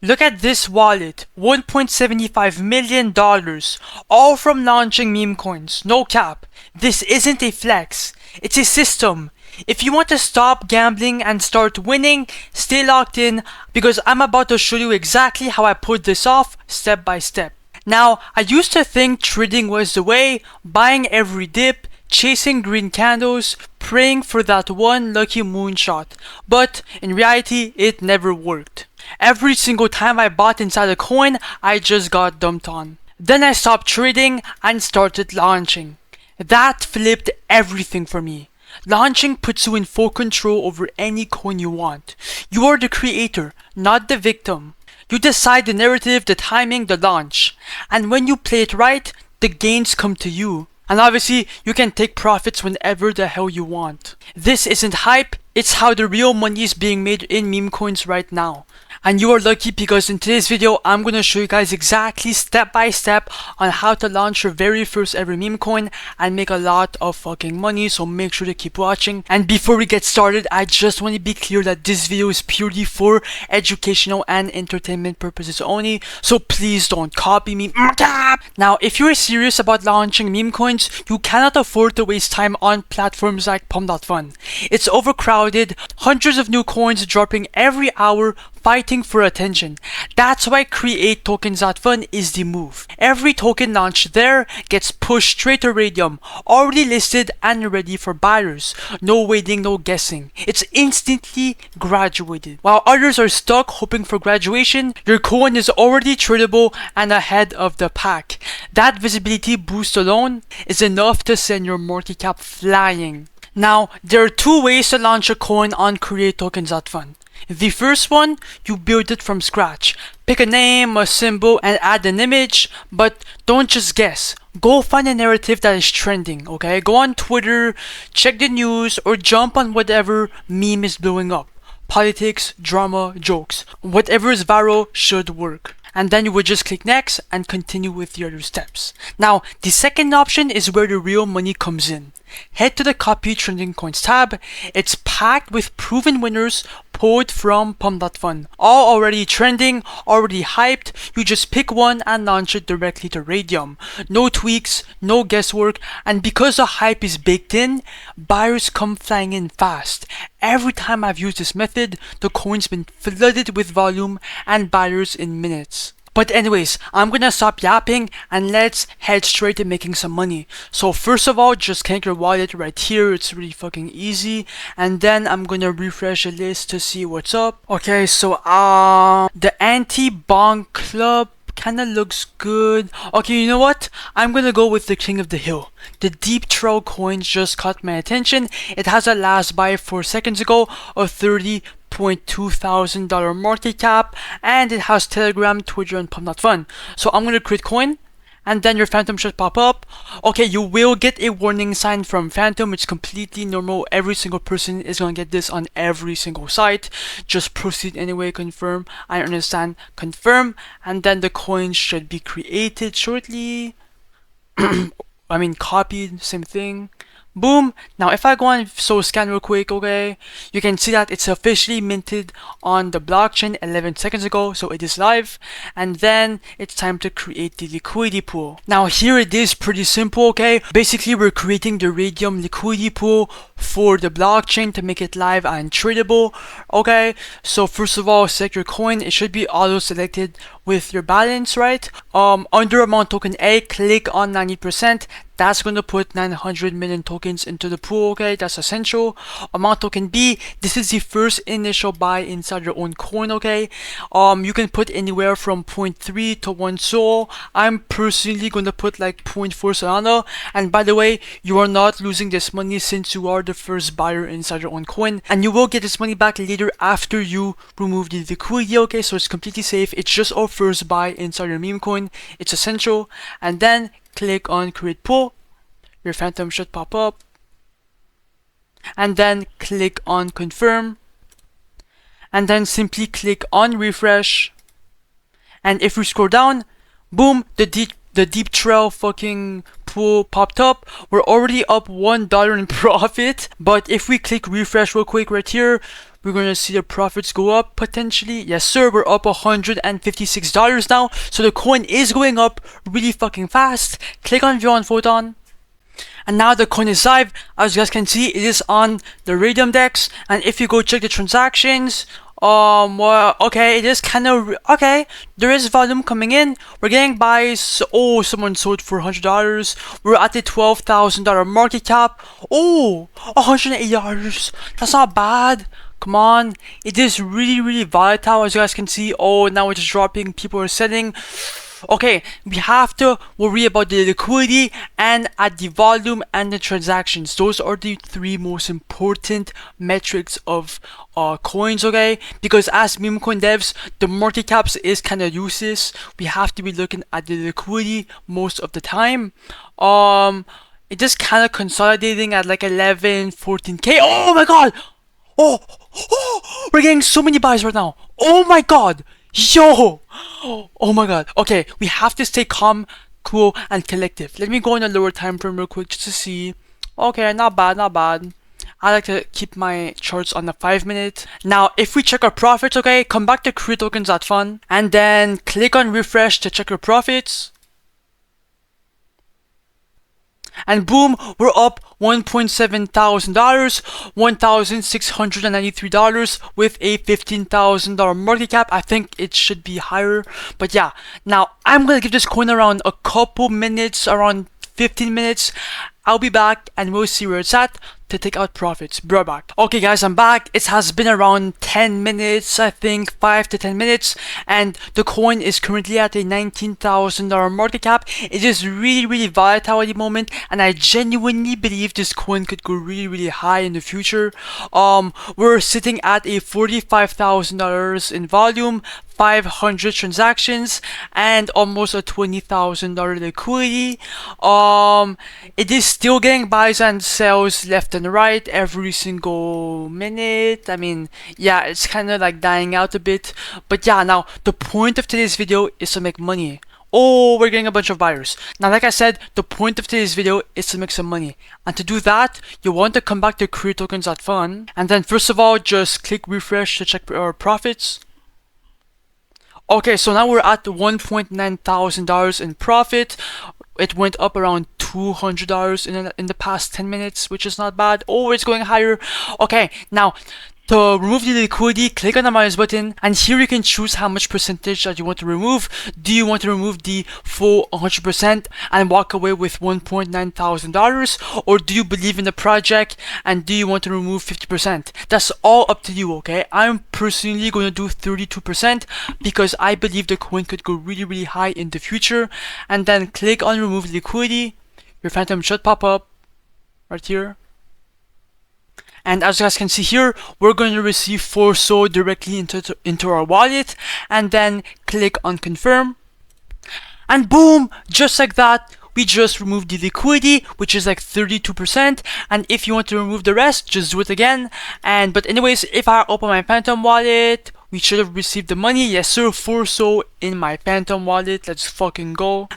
Look at this wallet, $1.75 million, all from launching meme coins. No cap. This isn't a flex, it's a system. If you want to stop gambling and start winning, stay locked in because I'm about to show you exactly how I put this off step by step. Now, I used to think trading was the way, buying every dip, chasing green candles, praying for that one lucky moonshot. But in reality, it never worked. Every single time I bought inside a coin, I just got dumped on. Then I stopped trading and started launching. That flipped everything for me. Launching puts you in full control over any coin you want. You are the creator, not the victim. You decide the narrative, the timing, the launch. And when you play it right, the gains come to you. And obviously, you can take profits whenever the hell you want. This isn't hype, it's how the real money is being made in meme coins right now. And you are lucky because in today's video, I'm going to show you guys exactly step by step on how to launch your very first ever meme coin and make a lot of fucking money. So make sure to keep watching. And before we get started, I just want to be clear that this video is purely for educational and entertainment purposes only. So please don't copy me. Now, if you're serious about launching meme coins, you cannot afford to waste time on platforms like Pump.Fun. It's overcrowded, hundreds of new coins dropping every hour, fighting for attention. That's why create token.Fun is the move. Every token launched there gets pushed straight to Radium, already listed and ready for buyers. No waiting, no guessing. It's instantly graduated. While others are stuck hoping for graduation, your coin is already tradable and ahead of the pack. That visibility boost alone is enough to send your market cap flying. Now, there are two ways to launch a coin on create token.Fun. The first one, you build it from scratch. Pick a name, a symbol, and add an image, but don't just guess. Go find a narrative that is trending, okay? Go on Twitter, check the news, or jump on whatever meme is blowing up. Politics, drama, jokes. Whatever is viral should work. And then you would just click next and continue with the other steps. Now, the second option is where the real money comes in. Head to the Copy Trending Coins tab. It's packed with proven winners pulled from Pump.Fun. All already trending, already hyped. You just pick one and launch it directly to Radium. No tweaks, no guesswork, and because the hype is baked in, buyers come flying in fast. Every time I've used this method, the coin's been flooded with volume and buyers in minutes. But anyways, I'm gonna stop yapping and let's head straight to making some money. So first of all, just connect your wallet right here. It's really fucking easy. And then I'm gonna refresh the list to see what's up. Okay, so the anti-bonk club kinda looks good. Okay, you know what? I'm gonna go with the king of the hill. The deep trail coin just caught my attention. It has a last buy 4 seconds ago of $30,200 market cap, and it has Telegram, Twitter, and Pump.Fun. So I'm gonna create coin, and then your phantom should pop up. Okay, you will get a warning sign from phantom. It's completely normal. Every single person is gonna get this on every single site. Just proceed anyway, confirm. I understand, confirm, and then the coin should be created shortly. I mean, copied, same thing. Boom. Now if I go on scan real quick, okay, you can see that it's officially minted on the blockchain 11 seconds ago, so it is live. And then it's time to create the liquidity pool. Now here it is pretty simple, okay. Basically we're creating the Radium liquidity pool for the blockchain to make it live and tradable, okay. So first of all, select your coin. It should be auto selected with your balance, right? Under amount token A, click on 90%. That's going to put 900 million tokens into the pool, okay? That's essential. Amount token B, this is the first initial buy inside your own coin, okay? You can put anywhere from 0.3 to 1 Sol. I'm personally going to put like 0.4 Solana. And by the way, you are not losing this money since you are the first buyer inside your own coin. And you will get this money back later after you remove the liquidity, okay? So it's completely safe. It's just our first buy inside your meme coin. It's essential. And then click on create pool. Your phantom should pop up. And then click on confirm. And then simply click on refresh. And if we scroll down, boom, the deep trail fucking pool popped up. We're already up $1 in profit. But if we click refresh real quick right here, we're gonna see the profits go up potentially. Yes sir, we're up $156 now, so the coin is going up really fucking fast. Click on view on Photon. And now the coin is live. As you guys can see, it is on the Radium DEX. And if you go check the transactions, well, okay, it is kind of okay. There is volume coming in. We're getting buys. Oh, someone sold for $100. We're at the $12,000 market cap. Oh, $180. That's not bad. Come on, it is really volatile, as you guys can see. Oh, now it's dropping. People are selling. Okay, we have to worry about the liquidity and at the volume and the transactions. Those are the three most important metrics of coins, okay? Because as meme coin devs, the market caps is kind of useless. We have to be looking at the liquidity most of the time. It is kind of consolidating at like 11, 14k. Oh my god! Oh, we're getting so many buys right now. Oh my god! Yo! Oh my god. Okay, we have to stay calm, cool, and collective. Let me go on a lower time frame real quick just to see. Okay, not bad, not bad. I like to keep my charts on the 5 minute. Now, if we check our profits, okay, come back to tokens.Fun and then click on refresh to check your profits. And boom, we're up $1.7 thousand, $1,693 with a $15,000 market cap. I think it should be higher, but yeah. Now I'm gonna give this coin around a couple minutes, around 15 minutes. I'll be back and we'll see where it's at to take out profits. Bro, back. Okay guys, I'm back. It has been around 10 minutes, I think 5 to 10 minutes, and the coin is currently at a $19,000 market cap. It is really volatile at the moment, and I genuinely believe this coin could go really high in the future. We're sitting at a $45,000 in volume, 500 transactions, and almost a $20,000 liquidity. It is still getting buys and sells left and right every single minute. I mean, yeah, it's kind of like dying out a bit, but yeah. Now the point of today's video is to make money. Oh, we're getting a bunch of buyers. Now, like I said, the point of today's video is to make some money. And to do that, you want to come back to tokens.Fun. And then first of all, just click refresh to check our profits. Okay, so now we're at $1.9 thousand in profit. It went up around $200 in the past 10 minutes, which is not bad. Oh, it's going higher. Okay, now to remove the liquidity, click on the minus button, and here you can choose how much percentage that you want to remove. Do you want to remove the full 100% and walk away with $1.9 thousand, or do you believe in the project and do you want to remove 50%? That's all up to you, okay? I'm personally going to do 32% because I believe the coin could go really high in the future. And then click on remove liquidity. Your phantom should pop up right here. And as you guys can see here, we're going to receive 4 SOL directly into our wallet, and then click on confirm. And boom, just like that, we just removed the liquidity, which is like 32%. And if you want to remove the rest, just do it again. But anyways, if I open my Phantom wallet, we should have received the money. Yes sir, 4 SOL in my Phantom wallet. Let's fucking go.